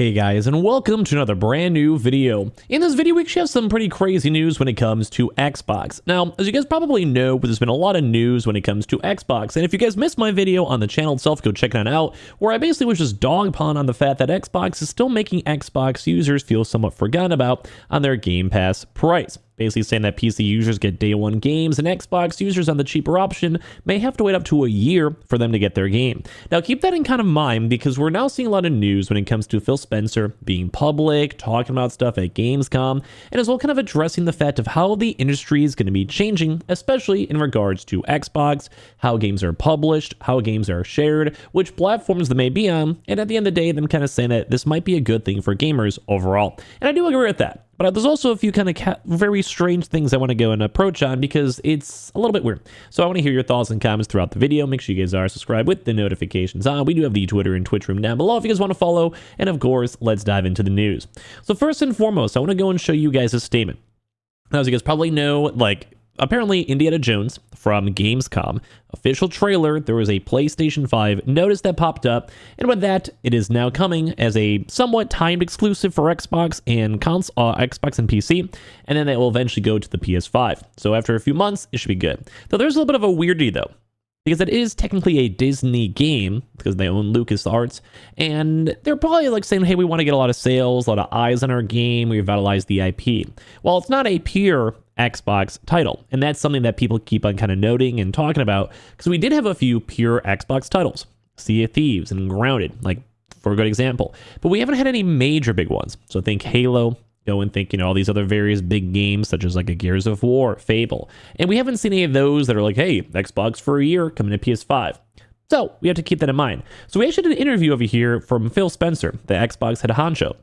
Hey guys, and welcome to another brand new video. In this video, we actually have some pretty crazy news when it comes to Xbox. Now, as you guys probably know, there's been a lot of news when it comes to Xbox, and if you guys missed my video on the channel itself, go check that out, where I basically was just dogpilling on the fact that Xbox is still making Xbox users feel somewhat forgotten about on their Game Pass price. Basically saying that PC users get day one games and Xbox users on the cheaper option may have to wait up to a year for them to get their game. Now keep that in kind of mind because we're now seeing a lot of news when it comes to Phil Spencer being public, talking about stuff at Gamescom, and as well kind of addressing the fact of how the industry is going to be changing, especially in regards to Xbox, how games are published, how games are shared, which platforms they may be on, and at the end of the day, them kind of saying that this might be a good thing for gamers overall. And I do agree with that. But there's also a few kind of very strange things I want to go and approach on because it's a little bit weird. So I want to hear your thoughts and comments throughout the video. Make sure you guys are subscribed with the notifications on. We do have the Twitter and Twitch room down below if you guys want to follow. And of course, let's dive into the news. So first and foremost, I want to go and show you guys a statement. Now, as you guys probably know, apparently Indiana Jones from Gamescom official trailer, there was a PlayStation 5 notice that popped up, and with that, it is now coming as a somewhat timed exclusive for Xbox and Xbox and PC, and then it will eventually go to the PS5. So after a few months, it should be good. Though there's a little bit of a weirdie though, because it is technically a Disney game because they own LucasArts, and they're probably saying, hey, we want to get a lot of sales, a lot of eyes on our game, we revitalize the IP. Well, it's not a pure Xbox title, and that's something that people keep on kind of noting and talking about because we did have a few pure Xbox titles, Sea of Thieves and Grounded, for a good example, but we haven't had any major big ones. So think Halo, go and think, all these other various big games such as a Gears of War, Fable, and we haven't seen any of those that are hey, Xbox for a year coming to PS5. So we have to keep that in mind. So we actually did an interview over here from Phil Spencer, the Xbox head honcho.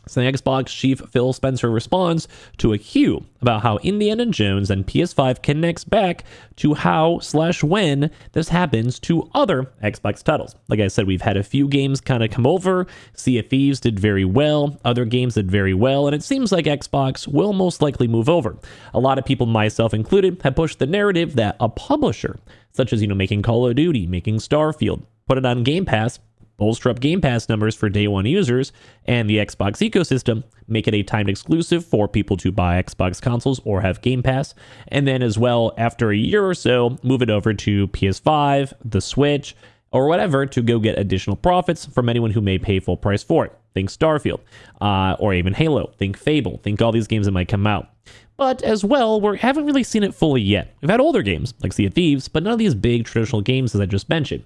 So the Xbox chief Phil Spencer responds to a cue about how Indiana Jones and PS5 connects back to how/when this happens to other Xbox titles. Like I said, we've had a few games kind of come over. Sea of Thieves did very well. Other games did very well. And it seems like Xbox will most likely move over. A lot of people, myself included, have pushed the narrative that a publisher, such as, making Call of Duty, making Starfield, put it on Game Pass, bolster up Game Pass numbers for day one users, and the Xbox ecosystem, make it a timed exclusive for people to buy Xbox consoles or have Game Pass, and then as well, after a year or so, move it over to PS5, the Switch, or whatever to go get additional profits from anyone who may pay full price for it. Think Starfield, or even Halo, think Fable, think all these games that might come out. But as well, we haven't really seen it fully yet. We've had older games, like Sea of Thieves, but none of these big traditional games as I just mentioned.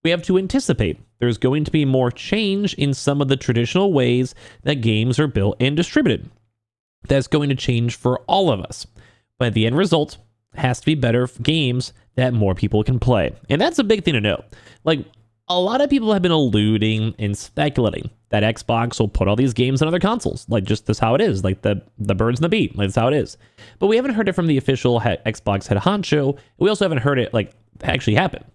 We have to anticipate there's going to be more change in some of the traditional ways that games are built and distributed. That's going to change for all of us. But the end result has to be better games that more people can play. And that's a big thing to know. A lot of people have been alluding and speculating that Xbox will put all these games on other consoles. Just this how it is. The birds and the bee. That's how it is. But we haven't heard it from the official Xbox head honcho. We also haven't heard it actually happen.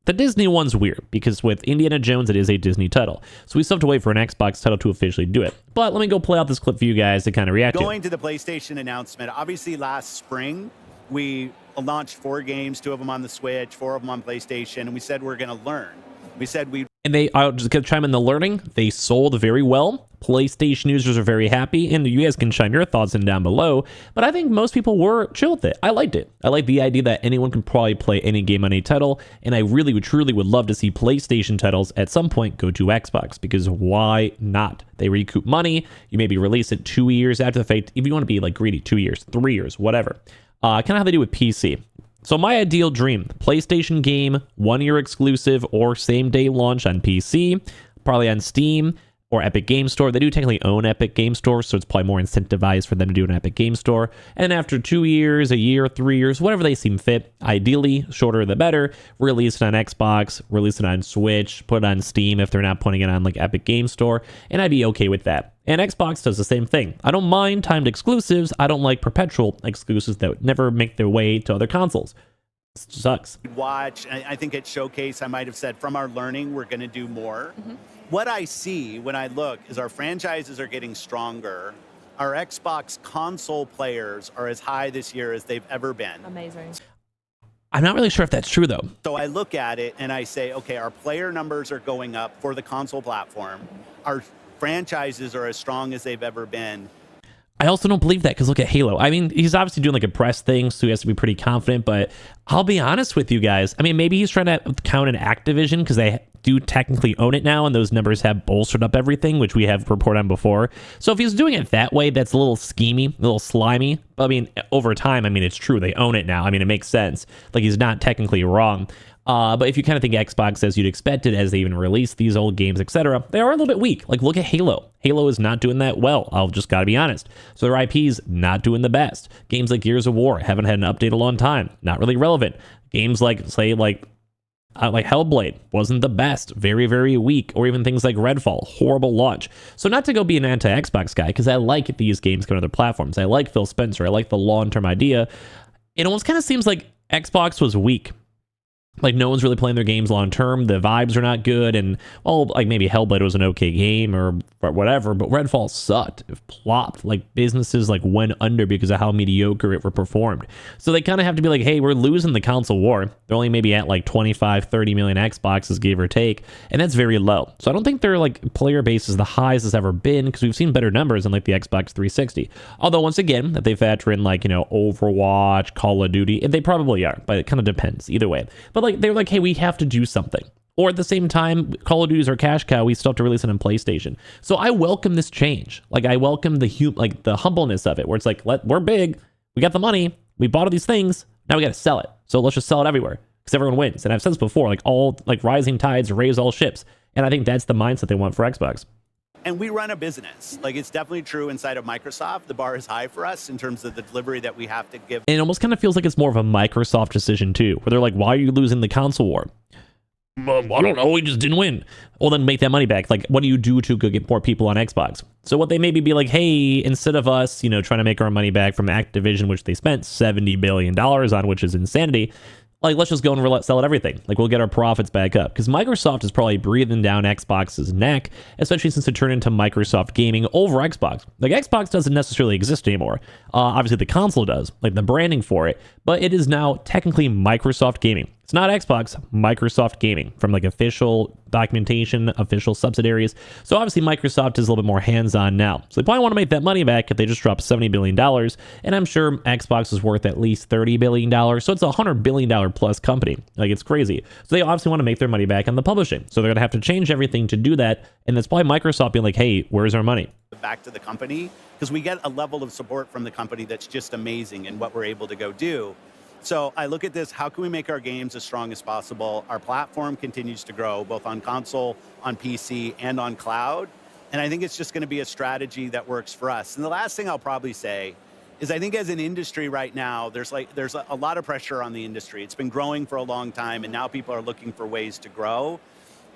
The Disney one's weird because with Indiana Jones, it is a Disney title. So we still have to wait for an Xbox title to officially do it. But let me go play out this clip for you guys to kind of react to. Going to the PlayStation announcement, obviously last spring, we launched 4 games, 2 of them on the Switch, 4 of them on PlayStation, and we said we're going to learn. We said we... And I'll just chime in the learning. They sold very well. PlayStation users are very happy, and you guys can chime your thoughts in down below. But I think most people were chill with it. I liked it. I like the idea that anyone can probably play any game on any title, and I really truly would love to see PlayStation titles at some point go to Xbox, because why not? They recoup money. You maybe release it 2 years after the fact. If you want to be greedy, 2 years, 3 years, whatever. Kind of how they do with PC. So my ideal dream, PlayStation game, 1 year exclusive or same day launch on PC, probably on Steam or Epic Game Store. They do technically own Epic Game Store, so it's probably more incentivized for them to do an Epic Game Store. And after 2 years, a year, 3 years, whatever they seem fit, ideally, shorter the better, release it on Xbox, release it on Switch, put it on Steam if they're not putting it on Epic Game Store, and I'd be okay with that. And Xbox does the same thing. I don't mind timed exclusives. I don't like perpetual exclusives that would never make their way to other consoles. It sucks. Watch, I think at Showcase, I might have said, from our learning, we're going to do more. What I see when I look is our franchises are getting stronger. Our Xbox console players are as high this year as they've ever been. Amazing. I'm not really sure if that's true, though. So I look at it and I say, okay, our player numbers are going up for the console platform. Our franchises are as strong as they've ever been. I also don't believe that because look at Halo. I mean, he's obviously doing like a press thing, so he has to be pretty confident. But I'll be honest with you guys. I mean, maybe he's trying to count an Activision because they do technically own it now, and those numbers have bolstered up everything, which we have reported on before. So if he's doing it that way, that's a little schemy, a little slimy. But I mean, over time, I mean, it's true. They own it now. I mean, it makes sense. Like, he's not technically wrong. But if you kind of think Xbox as you'd expect it, as they even release these old games, etc., they are a little bit weak. Like, look at Halo. Halo is not doing that well. I'll just gotta be honest. So their IP's not doing the best. Games like Gears of War haven't had an update in a long time. Not really relevant. Games like, say, like Hellblade wasn't the best. Very, very weak. Or even things like Redfall. Horrible launch. So not to go be an anti-Xbox guy, because I like these games coming to other platforms. I like Phil Spencer. I like the long-term idea. It almost kind of seems like Xbox was weak. Like, no one's really playing their games long term. The vibes are not good. And, well, like maybe Hellblade was an okay game or whatever, but Redfall sucked. It plopped. Like, businesses like went under because of how mediocre it were performed. So they kind of have to be like, hey, we're losing the console war. They're only maybe at like 25, 30 million Xboxes, give or take. And that's very low. So I don't think their like player base is the highest it's ever been because we've seen better numbers in like the Xbox 360. Although, once again, if they factor in like, you know, Overwatch, Call of Duty, they probably are, but it kind of depends either way. But like, they're like, hey, we have to do something. Or at the same time, Call of Duty is our cash cow. We still have to release it on PlayStation. So I welcome this change. Like, I welcome the humbleness of it, where it's like, we're big, we got the money, we bought all these things, now we got to sell it. So let's just sell it everywhere because everyone wins. And I've said this before, like rising tides raise all ships. And I think that's the mindset they want for Xbox. And we run a business. Like, it's definitely true inside of Microsoft. The bar is high for us in terms of the delivery that we have to give. And it almost kind of feels like it's more of a Microsoft decision too, where they're like, why are you losing the console war? I don't know, we just didn't win. Well, then make that money back. Like, what do you do to go get more people on Xbox? So what they maybe be like, hey, instead of us, you know, trying to make our money back from Activision, which they spent $70 billion on, which is insanity, like, let's just go and sell it everything. Like, we'll get our profits back up. Because Microsoft is probably breathing down Xbox's neck, especially since it turned into Microsoft Gaming over Xbox. Like, Xbox doesn't necessarily exist anymore. Obviously, the console does, like the branding for it. But it is now technically Microsoft Gaming. It's not Xbox, Microsoft Gaming, from like official documentation, official subsidiaries. So obviously Microsoft is a little bit more hands-on now. So they probably want to make that money back if they just drop $70 billion. And I'm sure Xbox is worth at least $30 billion. So it's a $100 billion plus company. Like, it's crazy. So they obviously want to make their money back on the publishing. So they're going to have to change everything to do that. And that's probably Microsoft being like, hey, where's our money? Back to the company, because we get a level of support from the company that's just amazing in what we're able to go do. So I look at this, how can we make our games as strong as possible? Our platform continues to grow, both on console, on PC, and on cloud. And I think it's just going to be a strategy that works for us. And the last thing I'll probably say is I think as an industry right now, there's a lot of pressure on the industry. It's been growing for a long time, and now people are looking for ways to grow.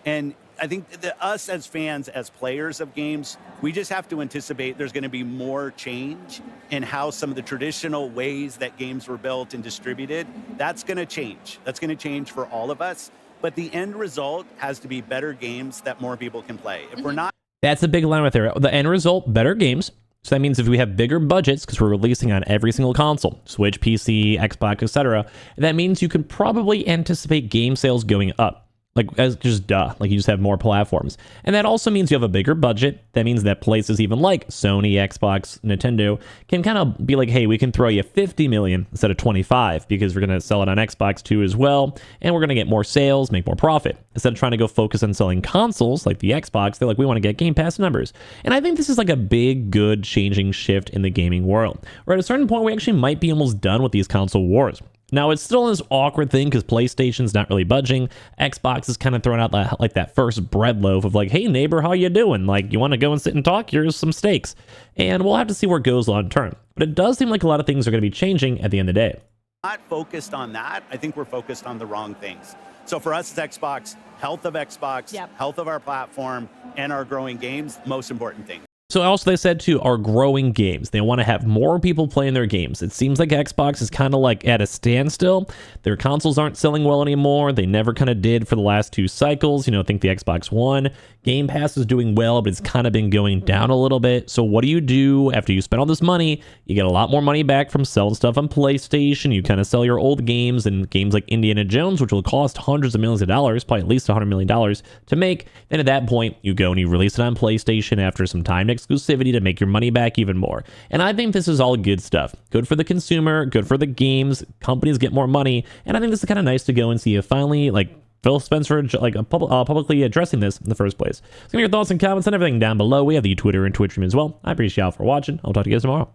And I think that us as fans, as players of games, we just have to anticipate there's going to be more change in how some of the traditional ways that games were built and distributed. That's going to change. That's going to change for all of us. But the end result has to be better games that more people can play. If we're not... That's a big line right there. The end result, better games. So that means if we have bigger budgets, because we're releasing on every single console, Switch, PC, Xbox, etc., that means you could probably anticipate game sales going up. Like, as just like you just have more platforms. And that also means you have a bigger budget. That means that places even like Sony, Xbox, Nintendo can kind of be like, hey, we can throw you 50 million instead of 25 because we're going to sell it on Xbox too as well. And we're going to get more sales, make more profit. Instead of trying to go focus on selling consoles like the Xbox, they're like, we want to get Game Pass numbers. And I think this is like a big, good changing shift in the gaming world. Where at a certain point, we actually might be almost done with these console wars. Now, it's still this awkward thing because PlayStation's not really budging. Xbox is kind of throwing out that first bread loaf of like, hey, neighbor, how you doing? Like, you want to go and sit and talk? Here's some steaks. And we'll have to see where it goes long term. But it does seem like a lot of things are going to be changing at the end of the day. Not focused on that. I think we're focused on the wrong things. So for us as Xbox, health of Xbox, health of our platform, and our growing games, most important thing. So also they said too, are growing games. They want to have more people playing their games. It seems like Xbox is kind of like at a standstill. Their consoles aren't selling well anymore. They never kind of did for the last 2 cycles. I think the Xbox One Game Pass is doing well, but it's kind of been going down a little bit. So what do you do after you spend all this money? You get a lot more money back from selling stuff on PlayStation. You kind of sell your old games, and games like Indiana Jones, which will cost hundreds of millions of dollars, probably at least $100 million to make. Then at that point, you go and you release it on PlayStation after some time exclusivity to make your money back even more. And I think this is all good stuff. Good for the consumer, good for the games, companies get more money, and I think this is kind of nice to go and see if finally, Phil Spencer, publicly addressing this in the first place. So give me your thoughts and comments and everything down below. We have the Twitter and Twitch stream as well. I appreciate y'all for watching. I'll talk to you guys tomorrow.